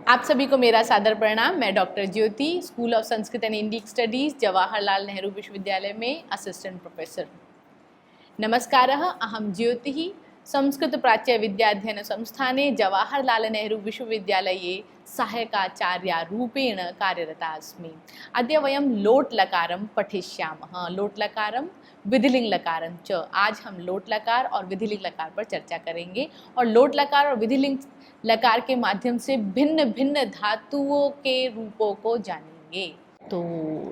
आप सभी को मेरा सादर प्रणाम। मैं doctor Jyoti, school of Sanskrit and Indic studies, Jawaharlal Nehru विश्वविद्यालय में असिस्टेंट प्रोफेसर। नमस्कारः, अहं ज्योतिः, संस्कृत प्राच्य विद्याध्ययन संस्थाने जवाहरलाल नेहरू विश्वविद्यालये सहायकाचार्यारूपेण कार्यरता अस्मि। अद्य वयं लोट् लकारं पठिष्यामः। लोट् लकारं विधिलिंग लकारं च। आज हम लोट् लकार और विधिलिंग लकार पर चर्चा करेंगे और लोट् लकार और विधिलिंग लकार के माध्यम से भिन्न भिन्न धातुओं के रूपों को जानेंगे। तो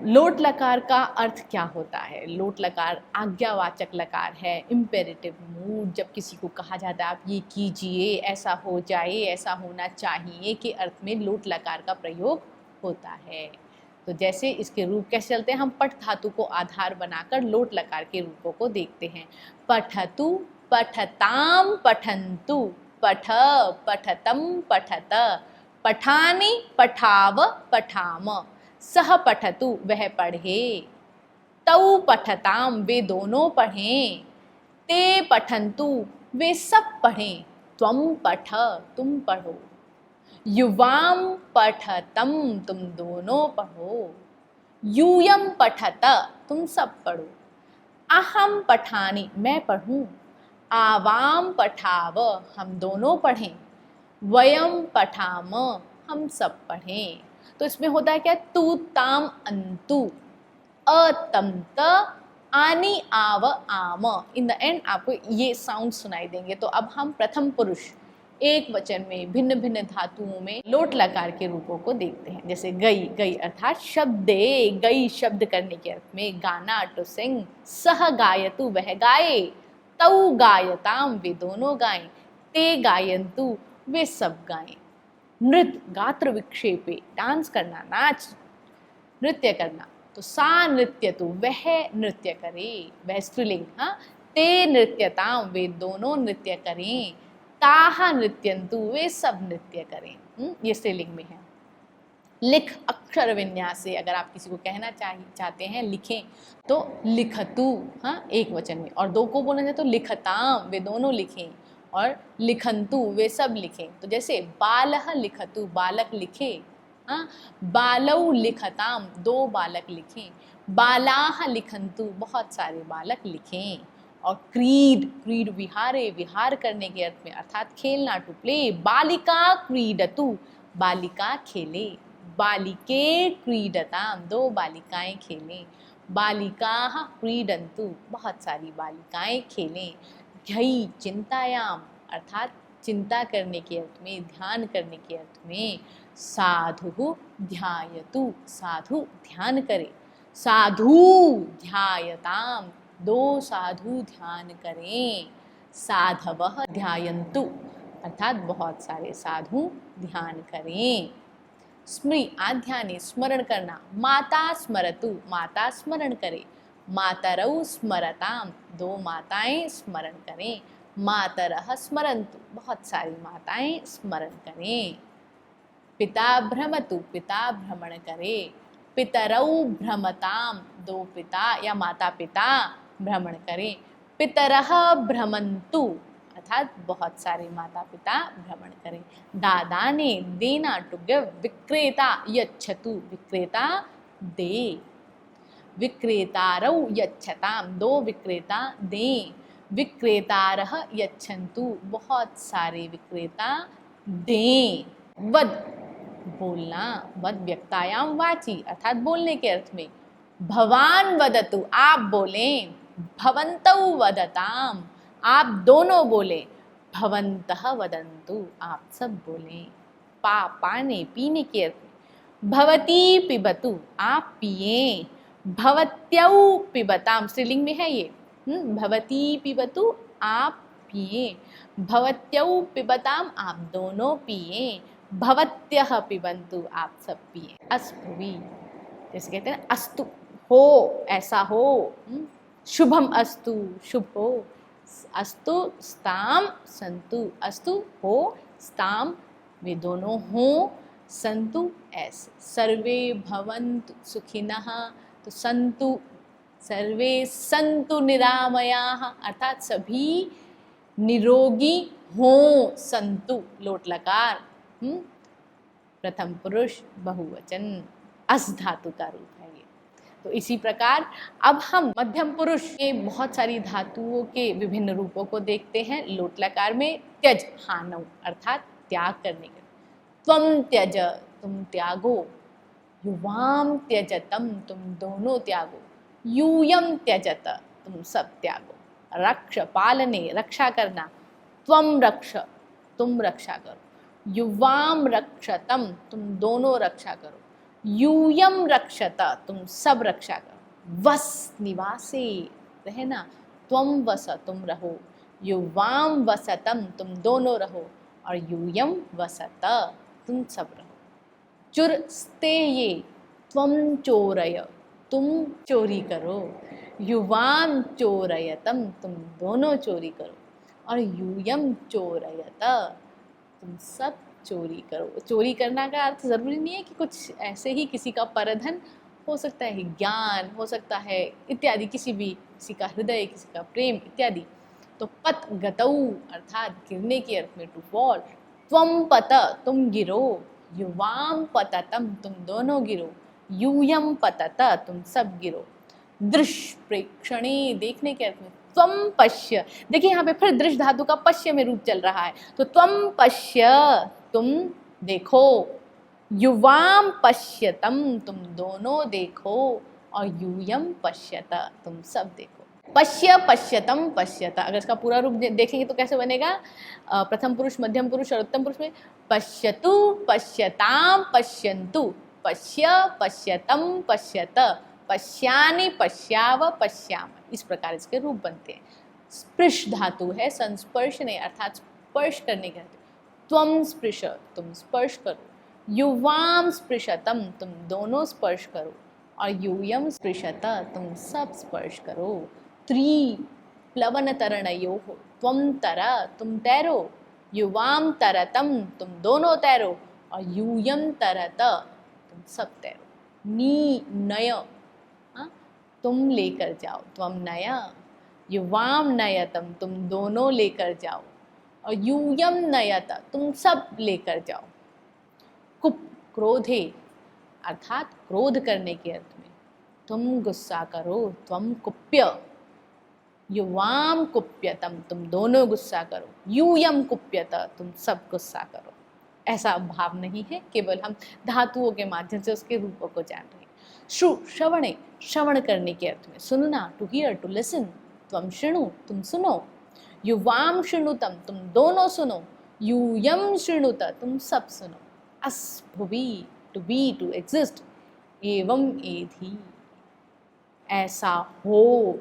लोट लकार का अर्थ क्या होता है? लोट लकार आज्ञावाचक लकार है, इम्पेरेटिव मूड। जब किसी को कहा जाता है आप ये कीजिए, ऐसा हो जाए, ऐसा होना चाहिए के अर्थ में लोट लकार का प्रयोग होता है। तो जैसे इसके रूप कैसे चलते हैं, हम पठ धातु को आधार बनाकर लोट लकार के रूपों को देखते हैं। पठतु, पठताम, पठन्तु, पठ, पठतम, पठत, पठानि, पठाव, पठाम, सह पठतु, वह पढ़े, तौ पठताम, वे दोनों पढ़ें, ते पठन्तु, वे सब पढ़ें, त्वम पठ, तुम पढ़ो, युवाम पठतम, तुम दोनों पढ़ो, यूयम पठत, तुम सब पढ़ो, अहम पठानि, मैं पढ़ूं, आवाम पठाव, हम दोनों पढ़ें, वयम पठाम, हम सब पढ़ें। तो इसमें होता है क्या? तू, ताम, अंतु, अतम, त, आनी, आव, आम। इन द एंड आपको ये साउंड सुनाई देंगे। तो अब हम प्रथम पुरुष एक वचन में भिन्न भिन्न धातुओं में लोट लकार के रूपों को देखते हैं। जैसे गई, गई अर्थात शब्दे, गई शब्द करने के अर्थ में। गाना, टू सिंग, सह गायतु, वह गाए, तौ गायताम, वे दोनों गाएं, ते गायन्तु, वे सब गाएं। नृत्य, गात्र विक्षेपे, डांस करना, नाच, नृत्य करना। तो सा नृत्यतु, वह नृत्य करे, वह स्त्रीलिंग। हाँ, ते नृत्यताम, वे दोनों नृत्य करें, ताहा नृत्यन्तु, वे सब नृत्य करें। ये स्त्रीलिंग में है। लिख, अक्षर विन्यास से, अगर आप किसी को कहना चाहते हैं लिखें तो लिखतु, हाँ, एक वचन में। और दो को बोलना चाहे तो लिखताम, वे दोनों लिखें, और लिखन्तु, वे सब लिखें। तो जैसे बालह लिखतु, बालक लिखे, हाँ, बालौ लिखताम, दो बालक लिखें, बालाह लिखन्तु, बहुत सारे बालक लिखें। और क्रीड, क्रीड विहारे, विहार करने के अर्थ में, अर्थात खेलना, टू प्ले। बालिका क्रीडतु, बालिका खेले, बालिके क्रीडताम, दो बालिकाएं खेलें, बालिकाः क्रीडन्तु, बहुत सारी बालिकाएं खेलें। ध्ययी, चिंतायाम, अर्थात चिंता करने के अर्थ में, ध्यान करने के अर्थ में। साधु ध्यायतु, साधु ध्यान करे, साधु ध्यायताम, दो साधु ध्यान करें। साधवः ध्यायन्तु, अर्थात बहुत सारे साधु ध्यान करें। स्मृ, आध्याने, स्मरण करना। माता स्मरतु, माता स्मरण करे, मातरौ स्मरताम, दो माताएं स्मरण करें। मातरः स्मरन्तु, बहुत सारी माताएं स्मरण करें। पिता भ्रमतु, पिता भ्रमण करे, पितरौ भ्रमताम, दो पिता या माता पिता भ्रमण करें। पितरः भ्रमन्तु, अर्थात बहुत सारे माता पिता भ्रमण करें। दादा ने, देना, टू गिव। विक्रेता यच्छतु, विक्रेता दे, विक्रेतारौ यच्छताम, दो विक्रेता दें। विक्रेतारः यच्छन्तु, बहुत सारे विक्रेता दें। वद, बोलना, वद व्यक्तायाम वाची, अर्थात बोलने के अर्थ में। भवान वदतु, आप बोलें, भवन्तौ वदताम, आप दोनों बोले, भवन्तः वदन्तु, आप सब बोलें। पाने, पीने के अर्थ में। भवती पिबतु, आप पिए, भवत्यौ पिबताम, स्त्रीलिंग में है ये। भवती पिबतु, आप पिए, भवत्यौ पिबताम, आप दोनों पिए, भवत्यः पिबन्तु, आप सब पिए। अस्पुवी, जैसे कहते हैं अस्तु, हो, ऐसा हो। शुभम अस्तु, शुभ हो। अस्तु स्ताम संतु, अस्तु हो, स्ताम वे दोनों हों, संतु ऐसे। सर्वे भवन्तु सुखिनः, तो संतु, सर्वे संतु निरामयाः, अर्थात सभी निरोगी हों, संतु लोट लकार। प्रथम पुरुष बहुवचन, अस धातु का रूप है ये। तो इसी प्रकार अब हम मध्यम पुरुष के बहुत सारी धातुओं के विभिन्न रूपों को देखते हैं। लोट लकार में त्यज हानौ अर्थात त्याग करने के, त्वम त्यज तुम त्यागो, युवाम त्यजतम तुम दोनों त्यागो, यूयम त्यजत तुम सब त्यागो, रक्ष पालने रक्षा करना, त्वम रक्ष तुम रक्षा करो, युवाम रक्षतम तुम दोनों रक्षा करो, यूयम रक्षत तुम सब रक्षा करो, वस निवासे रहना, त्वम वस तुम रहो, युवाम वसतम तुम दोनों रहो, और यूयम वसत तुम सब रहो। चुर स्तेये त्वम चोरय तुम चोरी करो, युवाम चोरयतम तुम दोनों चोरी करो, और यूयम चोरयत तुम सब चोरी करो। चोरी करना का अर्थ ज़रूरी नहीं है कि कुछ ऐसे ही किसी का परधन, हो सकता है ज्ञान, हो सकता है इत्यादि, किसी का हृदय, किसी का प्रेम इत्यादि। तो पत गतौ अर्थात गिरने के अर्थ में टू फॉल, त्वम पत तुम गिरो, युवाम पततम तुम दोनों गिरो, यूयम पतत तुम सब गिरो। दृश्य प्रेक्षणे देखने के अर्थ में, त्वम पश्य, देखिए यहाँ पे फिर दृश्य धातु का पश्य में रूप चल रहा है, तो त्वम पश्य तुम देखो, युवाम पश्यतम तुम दोनों देखो, और यूयम पश्यत तुम सब देखो। पश्य पश्यतम पश्यत, अगर इसका पूरा रूप देखेंगे तो कैसे बनेगा? प्रथम पुरुष, मध्यम पुरुष और उत्तम पुरुष में पश्यतु पश्यताम पश्यन्तु, पश्य पश्यतम पश्यत, पश्यानि पश्याव पश्याम, इस प्रकार इसके रूप बनते हैं। स्पृश धातु है संस्पर्शने अर्थात स्पर्श करने के, त्वम स्पृश तुम स्पर्श करो, युवाम स्पृशतम तुम दोनों स्पर्श करो, और यूयम स्पृशत तुम सब स्पर्श करो। त्रि प्लवन तरणयोः त्वम तर तुम तैरो, युवाम तरतम तुम दोनों तैरो, और यूयम तरत तुम सब तैरो। नी नय तुम लेकर जाओ, त्वम नय, युवाम नयतम तुम दोनों लेकर जाओ, और यूयम नयत तुम सब लेकर जाओ। कुप क्रोधे अर्थात क्रोध करने के अर्थ में, तुम गुस्सा करो, त्वम कुप्य, युवाम कुप्यतम तुम दोनों गुस्सा करो, यूयम कुप्यत तुम सब गुस्सा करो। ऐसा भाव नहीं है, केवल हम धातुओं के माध्यम से उसके रूपों को जान रहे हैं। श्रु श्रवणे श्रवण करने के अर्थ में, सुनना, टू हियर, टू लिसन, त्वम शृणु तुम सुनो, युवाम शृणुतम तुम दोनों सुनो, यूयम शृणुत तुम सब सुनो। अस भुवि टू बी, टू एग्जिस्ट, एवं एधि ऐसा हो,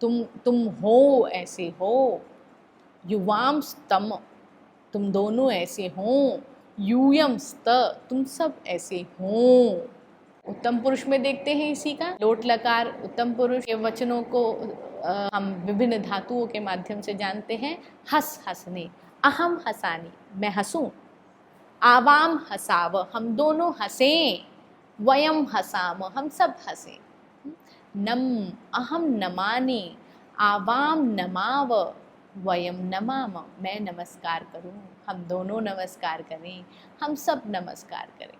तुम हो ऐसे हो, युवाम स्तम तुम दोनों ऐसे हों, यूयम स्त तुम सब ऐसे हों। उत्तम पुरुष में देखते हैं इसी का लोट लकार उत्तम पुरुष के वचनों को हम विभिन्न धातुओं के माध्यम से जानते हैं। हस हंसने, अहम हसानी मैं हंसूं, आवाम हसाव हम दोनों हंसें, वयम हसाम हम सब हंसें, नम अहम नमानि, आवाम नमाव, वयम नमाम मैं नमस्कार करूं, हम दोनों नमस्कार करें, हम सब नमस्कार करें।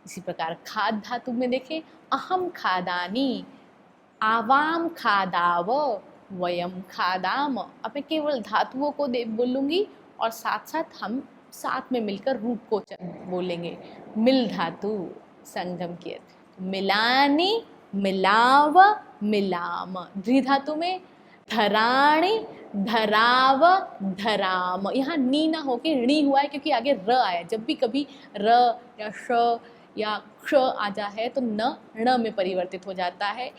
इसी प्रकार खाद धातु में देखें, अहम खादानी, आवाम खादाव, वयम खादाम। अब मैं केवल धातुओं को बोलूँगी और साथ साथ हम साथ में मिलकर रूप को बोलेंगे। मिल धातु संगम के अर्थ, मिलानी मिलाव मिलाम। द्वि धातु में धराणी धराव धराम, यहाँ नी ना होके णी हुआ है क्योंकि आगे र आया। जब भी कभी र या श या क्ष आ जा है तो न ण में परिवर्तित हो जाता है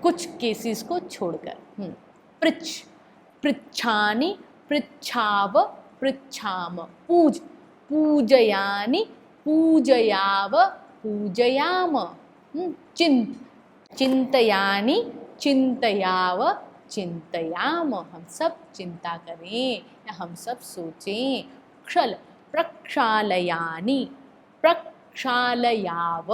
कुछ केसेस को छोड़कर। पृच्छ पृच्छानि पृच्छाव पृच्छाम, पूज पूजयानि पूजयाव पूजयाम, चिंत चिंतयानि चिंतयाव चिंतयाम हम सब चिंता करें या हम सब सोचें। क्षल प्रक्षालयानि प्रक्षालयाव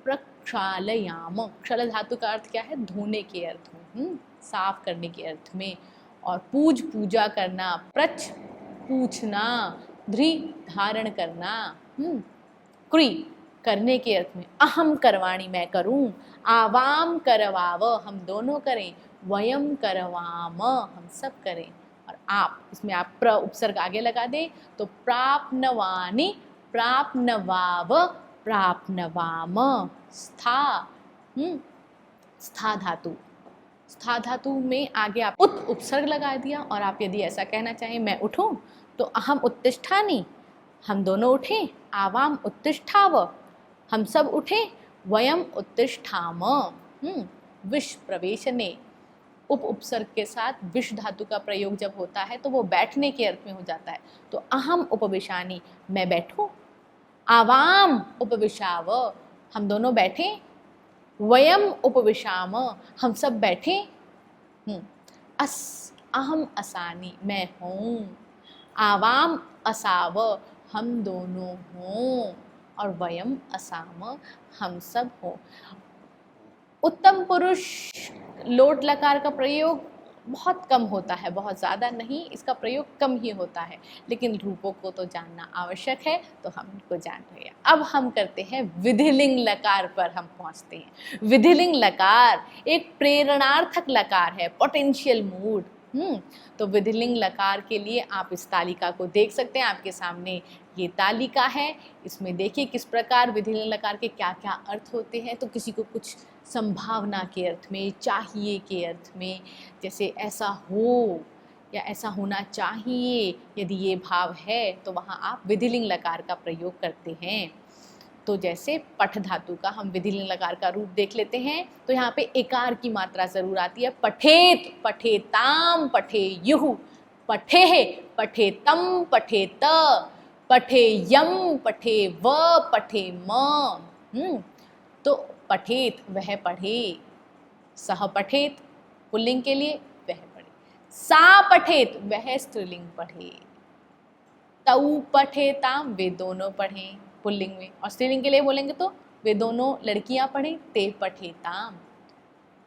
प्रक्षालयाम, क्षल धातु का अर्थ क्या है? धोने के अर्थ में, साफ करने के अर्थ में। और पूज पूजा करना, प्रच पूछना, धृ धारण करना, क्री करने के अर्थ में, अहम करवाणी मैं करूं, आवाम करवाव हम दोनों करें, वयम करवाम हम सब करें, और आप, इसमें आप प्र उपसर्ग आगे लगा दें तो प्राप्नवानि प्राप्नवाव प्राप्नवाम। स्था स्था धातु, स्था धातु में आगे आप उत उपसर्ग लगा दिया, और आप यदि ऐसा कहना चाहें मैं उठूं तो अहम उत्तिष्ठानि हम दोनों उठें, आवाम उत्तिष्ठाव हम सब उठें, वयम उत्तिष्ठाम। विष प्रवेशने उप उपसर्ग के साथ विष धातु का प्रयोग जब होता है तो वो बैठने के अर्थ में हो जाता है। तो अहम उपविशानि मैं बैठूं, आवाम उपविशाव हम दोनों बैठें, वयम उपविशाम हम सब बैठें, अस अहम असानी मैं हूँ, आवाम असाव हम दोनों हों, और वयम असाम हम सब हों। उत्तम पुरुष लोट लकार का प्रयोग बहुत कम होता है, बहुत ज़्यादा नहीं, इसका प्रयोग कम ही होता है, लेकिन रूपों को तो जानना आवश्यक है, तो हम इनको जान रहे हैं। अब हम करते हैं विधिलिंग लकार पर हम पहुंचते हैं। विधिलिंग लकार एक प्रेरणार्थक लकार है, पोटेंशियल मूड। तो विधिलिंग लकार के लिए आप इस तालिका को देख सकते हैं, आपके सामने ये तालिका है, इसमें देखिए किस प्रकार विधिलिंग लकार के क्या क्या अर्थ होते हैं। तो किसी को कुछ संभावना के अर्थ में, चाहिए के अर्थ में, जैसे ऐसा हो या ऐसा होना चाहिए, यदि ये भाव है तो वहाँ आप विधिलिंग लकार का प्रयोग करते हैं। तो जैसे पठ धातु का हम विधिलिंग लकार का रूप देख लेते हैं, तो यहाँ पे एकार की मात्रा जरूर आती है। पठेत, पठेताम, पठेयुः, पठेः, पठेतम, पठेत, पठेयम, पठेव, पठेम। तो पठेत वह पढ़े, सह पठेत पुल्लिंग के लिए वह पढ़े, सा पठेत वह स्त्रीलिंग पढ़े, तऊ पठेताम वे दोनों पढ़ें पुल्लिंग में, और स्त्रीलिंग के लिए बोलेंगे तो वे दोनों लड़कियां पढ़ें, ते पठेताम।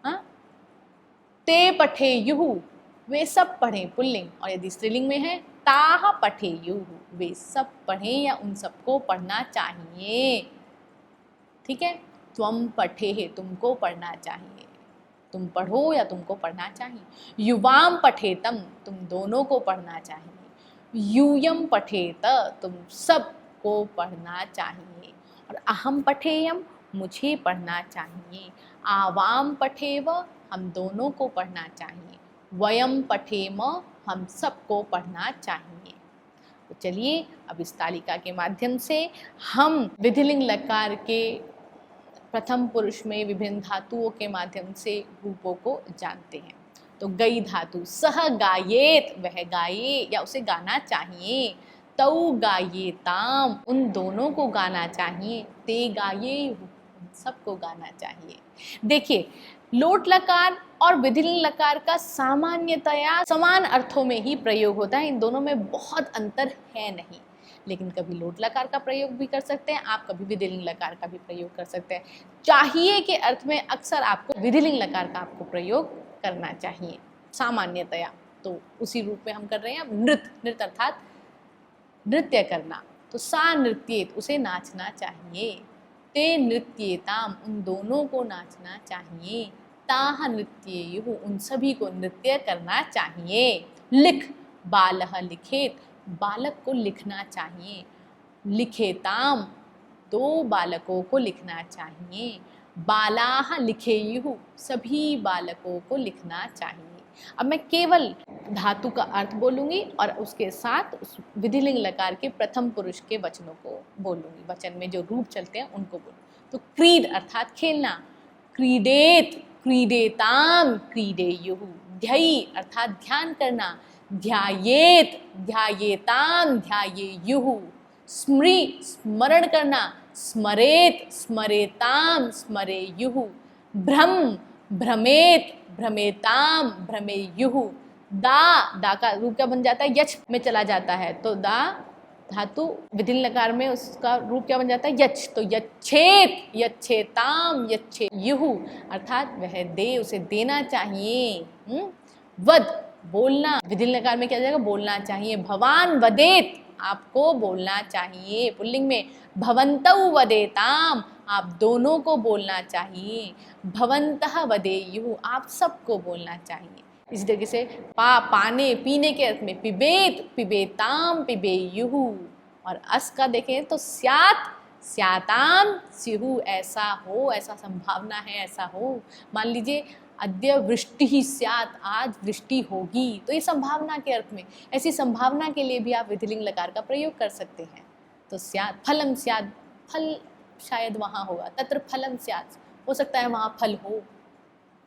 हाँ, ते पठेयुः वे सब पढ़ें पुल्लिंग, और यदि स्त्रीलिंग में है ताह पठेयुः वे सब पढ़ें या उन सबको पढ़ना चाहिए। ठीक है, त्वम पठेः तुमको पढ़ना चाहिए, तुम पढ़ो या तुमको पढ़ना चाहिए। युवाम पठेतम तुम दोनों को पढ़ना चाहिए। यूयम पठेत तुम सब को पढ़ना चाहिए, और अहम पठेयम मुझे पढ़ना चाहिए। आवाम पठेव हम दोनों को पढ़ना चाहिए। वयम पठेम हम सबको पढ़ना चाहिए। तो चलिए अब इस तालिका के माध्यम से हम विधिलिंग लकार के प्रथम पुरुष में विभिन्न धातुओं के माध्यम से रूपों को जानते हैं। तो गई धातु, सह गायेत वह गाये या उसे गाना चाहिए। तऊ गायेताम उन दोनों को गाना चाहिए। ते गाये सबको गाना चाहिए। देखिए, लोट लकार और विधिलिंग लकार का सामान्यतया समान अर्थों में ही प्रयोग होता है, इन दोनों में बहुत अंतर है नहीं। लेकिन कभी लोट लकार का प्रयोग भी कर सकते हैं आप, कभी विधिलिंग लकार का भी प्रयोग कर सकते हैं। चाहिए के अर्थ में अक्सर आपको विधिलिंग लकार का आपको प्रयोग करना चाहिए सामान्यतया। तो उसी रूप में हम कर रहे हैं। अब नृत्य अर्थात नृत्य करना, तो सा नृत्येत उसे नाचना चाहिए। ते नृत्येताम उन दोनों को नाचना चाहिए। ताह नृत्येयुः उन सभी को नृत्य करना चाहिए। लिख बालः लिखेत बालक को लिखना चाहिए। लिखेताम दो बालकों को लिखना चाहिए। बालाः लिखेयुः सभी बालकों को लिखना चाहिए। अब मैं केवल धातु का अर्थ बोलूंगी और उसके साथ उस विधिलिंग लकार के प्रथम पुरुष के वचनों को बोलूंगी, वचन में जो रूप चलते हैं उनको बोलूंगी। तो क्रीड अर्थात खेलना, क्रीडेत क्रीडेताम क्रीडेयुः। ध्ययी अर्थात ध्यान करना, ध्यायेत ध्यायेताम ध्यायेयुः। स्मृ स्मरण करना, स्मरेत स्मरेताम स्मरेयुः। भ्रम भ्रमेत भ्रमेताम भ्रमेयुः। दा का रूप क्या बन जाता है, यच में चला जाता है, तो दा धातु विधिलिंग लकार में उसका रूप क्या बन जाता है, यच। तो यच्छेत यच्छेताम यच्छेयुः अर्थात वह दे, उसे देना चाहिए। वद बोलना, विधिलिंग लकार में क्या जाएगा, बोलना चाहिए। भवान वदेत आपको बोलना चाहिए। पुल्लिंग में भवन्तौ वदेताम, आप दोनों को बोलना चाहिए। भवन्तः वदेयुः, आप सबको बोलना चाहिए। इसी तरीके से पाने पीने के अर्थ में पिबेत पिबेताम पिबेयुः, और अस का देखें तो स्यात स्याताम स्युः, ऐसा हो, ऐसा संभावना है, ऐसा हो। मान लीजिए अद्य वृष्टि ही स्यात्, आज वृष्टि होगी, तो ये संभावना के अर्थ में, ऐसी संभावना के लिए भी आप विधिलिंग लकार का प्रयोग कर सकते हैं। तो स्यात्, फलम स्यात्, फल शायद वहाँ होगा, तत्र फलम स्यात्, हो सकता है वहाँ फल हो।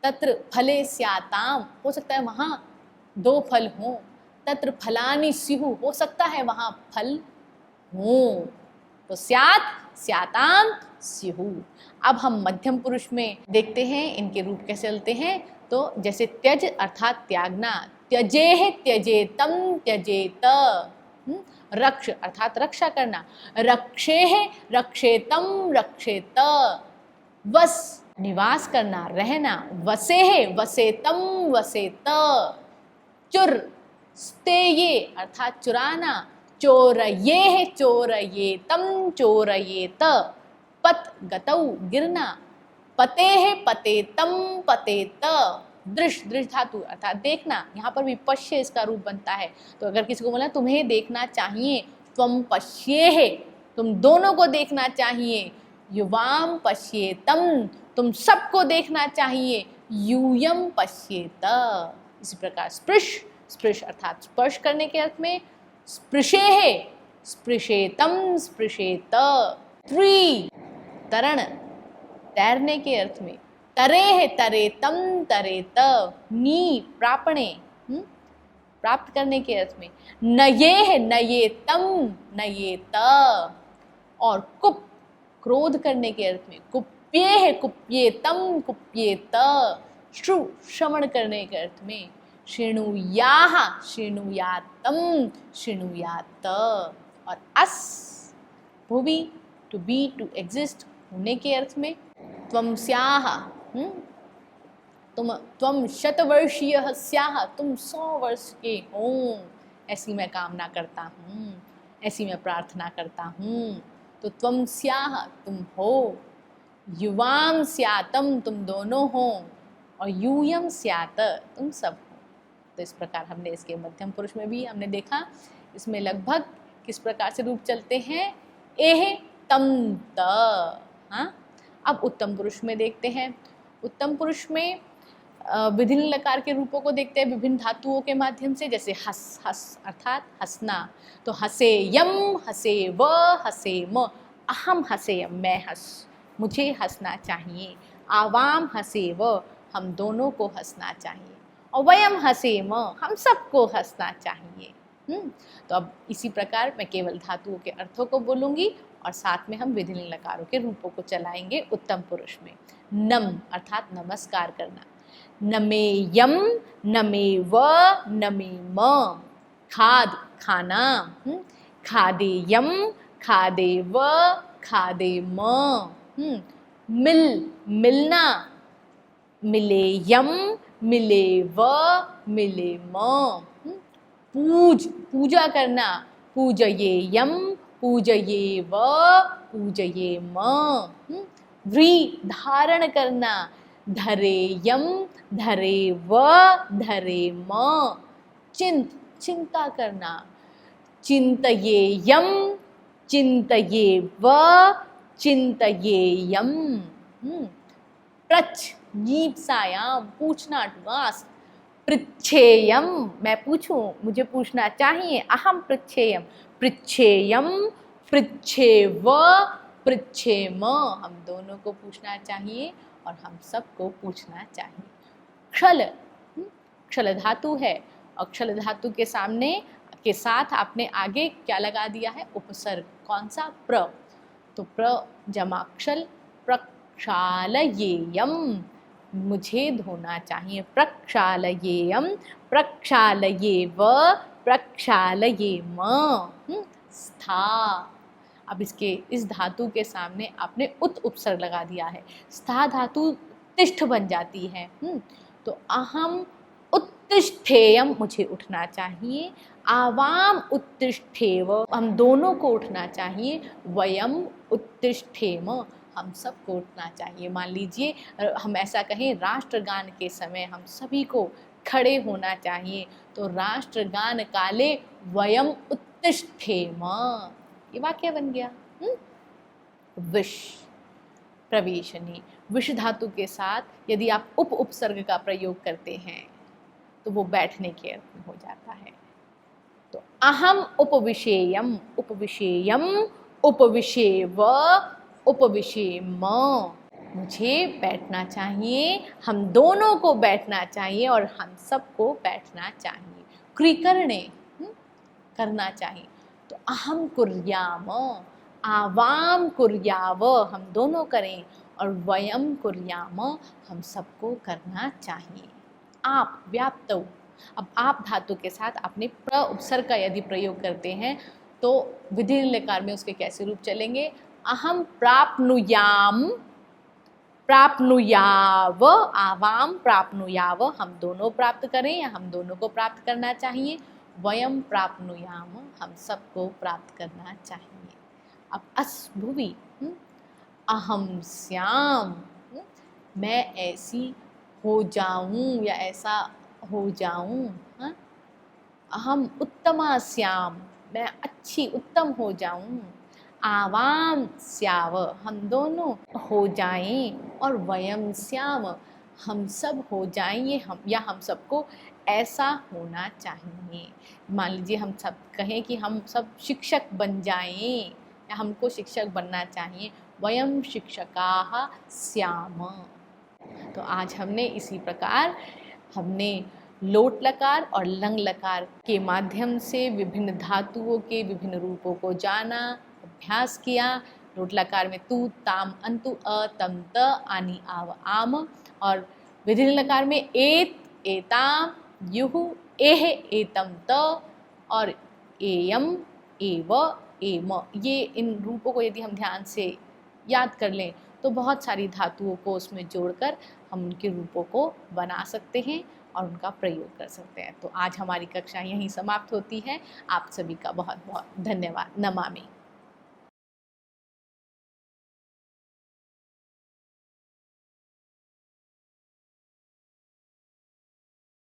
तत्र फले स्याताम, हो सकता है वहाँ 2 फल हों। तत्र फलानि स्युः, हो सकता है वहाँ फल हों। तो स्यात् स्याताम स्युः। अब हम मध्यम पुरुष में देखते हैं इनके रूप कैसे चलते हैं। तो जैसे त्यज अर्थात त्यागना, त्यजेह त्यजेतम त्यजेत। रक्ष अर्थात रक्षा करना, रक्षेह रक्षेतम रक्षेत। वस निवास करना, रहना, वसेह वसेतम वसेत। चुर स्तेये अर्थात चुराना, चोरयेह चोरयेतम चोरयेत। पत गतौ गिरना, पतेह पतेतम पतेत। दृश दृश धातु अर्थात देखना, यहाँ पर भी पश्य इसका रूप बनता है। तो अगर किसी को बोला तुम्हें देखना चाहिए, त्वम पश्येह, तुम दोनों को देखना चाहिए। युवाम पश्येतम, तुम सबको देखना चाहिए। यूयम पश्येत। इसी प्रकार स्पृश, स्पृश अर्थात स्पर्श करने के अर्थ में, स्पृशेह स्पृशेतम स्पृशेत। त्रि तरण, तैरने के अर्थ में, तरेह तरेतम तरेत। नी प्रापणे, प्राप्त करने के अर्थ में, नयेह नयेतम नयेत। और कुप क्रोध करने के अर्थ में, कुप्येह कुप्येतम कुप्येत। श्रु श्रवण करने के अर्थ में, शृणुयाह शृणुयातम शृणुयात। और अस भुवि, टू बी टू एग्जिस्ट, होने के अर्थ में, त्वम स्याह, त्वम शतवर्षीयः स्याह, तुम 100 वर्ष के हो, ऐसी मैं कामना करता हूँ, ऐसी मैं प्रार्थना करता हूँ। तो त्वम स्याह, तुम हो। युवाम स्यातम, तुम दोनों हो। और यूयम स्यात, तुम सब हो। तो इस प्रकार हमने इसके मध्यम पुरुष में भी हमने देखा, इसमें लगभग किस प्रकार से रूप चलते हैं, एह तम त। हाँ, अब उत्तम पुरुष में देखते हैं। उत्तम पुरुष में विभिन्न लकार के रूपों को देखते हैं विभिन्न धातुओं के माध्यम से। जैसे हस, हस अर्थात हंसना, तो हसे यम हसे व हसे म। अहम हसे यम, मैं हंस, मुझे हंसना चाहिए। आवाम हसे व, हम दोनों को हंसना चाहिए। और वयम हसे म, हम सबको हंसना चाहिए। तो अब इसी प्रकार मैं केवल धातुओं के अर्थों को बोलूँगी और साथ में हम विभिन्न लकारों के रूपों को चलाएंगे उत्तम पुरुष में। नम अर्थात नमस्कार करना, नमे यम नमे व नमे म। खाद खाना, खादे यम खादे व खादे म। मिल मिलना, मिले यम मिले व मिले म। पूज पूजा करना, पूजये यम पूजये व पूजये म। व्री धारण करना, धरे यम धरे व धरे म। चिंत चिंता करना, चिंतये यम चिंतये व चिंतये यम। प्रच जीप्सायाम, पूछना, टू आस्क। पृच्छेयम, मैं पूछूं, मुझे पूछना चाहिए। अहम पृच्छेयम, पृच्छेयम पृच्छेव पृच्छेम, हम दोनों को पूछना चाहिए और हम सबको पूछना चाहिए। क्षल, क्षल धातु है और क्षल धातु के सामने के साथ आपने आगे क्या लगा दिया है, उपसर्ग। कौन सा, प्र। तो प्र जमा क्षल, प्रक्षालयेयम, मुझे धोना चाहिए। प्रक्षालयेयम प्रक्षालयेव प्रक्षालयेम। स्था, अब इसके इस धातु के सामने आपने उत उपसर्ग लगा दिया है। स्था धातु तिष्ठ बन जाती है। तो अहम उत्तिष्ठेयम, मुझे उठना चाहिए। आवाम उत्तिष्ठेव, हम दोनों को उठना चाहिए। वयम उत्तिष्ठेम, हम सबको उठना चाहिए। मान लीजिए हम ऐसा कहें, राष्ट्रगान के समय हम सभी को खड़े होना चाहिए, तो राष्ट्रगान काले वयम उत्तिष्ठेम, ये वाक्य बन गया। विश प्रवेशनी, विश धातु के साथ यदि आप उप उपसर्ग का प्रयोग करते हैं तो वो बैठने के अर्थ में हो जाता है। तो अहम उपविशेयम, उपविशेयम, उपविशेव, उपविशेम, मुझे बैठना चाहिए, हम दोनों को बैठना चाहिए और हम सबको बैठना चाहिए। क्रिकरणे, करना चाहिए। तो अहम कुर्याम, आवाम कुर्याव, हम दोनों करें, और वयम कुर्याम, हम सबको करना चाहिए। आप व्याप्तौ, अब आप धातु के साथ आपने प्र उपसर्ग का यदि प्रयोग करते हैं तो विधि लकार में उसके कैसे रूप चलेंगे? अहम प्राप्नुयाम, प्राप्नुयाव, आवाम प्राप्नुयाव, हम दोनों प्राप्त करें या हम दोनों को प्राप्त करना चाहिए। वयम प्राप्नुयाम, हम सबको प्राप्त करना चाहिए। अब अस भुवि, अहम श्याम, मैं ऐसी हो जाऊं या ऐसा हो जाऊं। अहम उत्तमा श्याम, मैं अच्छी उत्तम हो जाऊं। आवाम स्याव, हम दोनों हो जाएं, और वयम श्याम, हम सब हो जाएंगे, हम या हम सबको ऐसा होना चाहिए। मान लीजिए हम सब कहें कि हम सब शिक्षक बन जाएं या हमको शिक्षक बनना चाहिए। वयम शिक्षकाः स्याम। तो आज हमने इसी प्रकार हमने लोट लकार और लंग लकार के माध्यम से विभिन्न धातुओं के विभिन्न रूपों को जाना, अभ्यास किया। लोट लकार में तू, ताम, अंतु, अ, तम, त, आनी, आव, आम, और विधिलिंग लकार में एत, एताम, युहु, एह, एतम, त, और एयम, एव, एम। ये इन रूपों को यदि हम ध्यान से याद कर लें तो बहुत सारी धातुओं को उसमें जोड़कर हम उनके रूपों को बना सकते हैं और उनका प्रयोग कर सकते हैं। तो आज हमारी कक्षा यहीं समाप्त होती है। आप सभी का बहुत बहुत धन्यवाद। नमामि।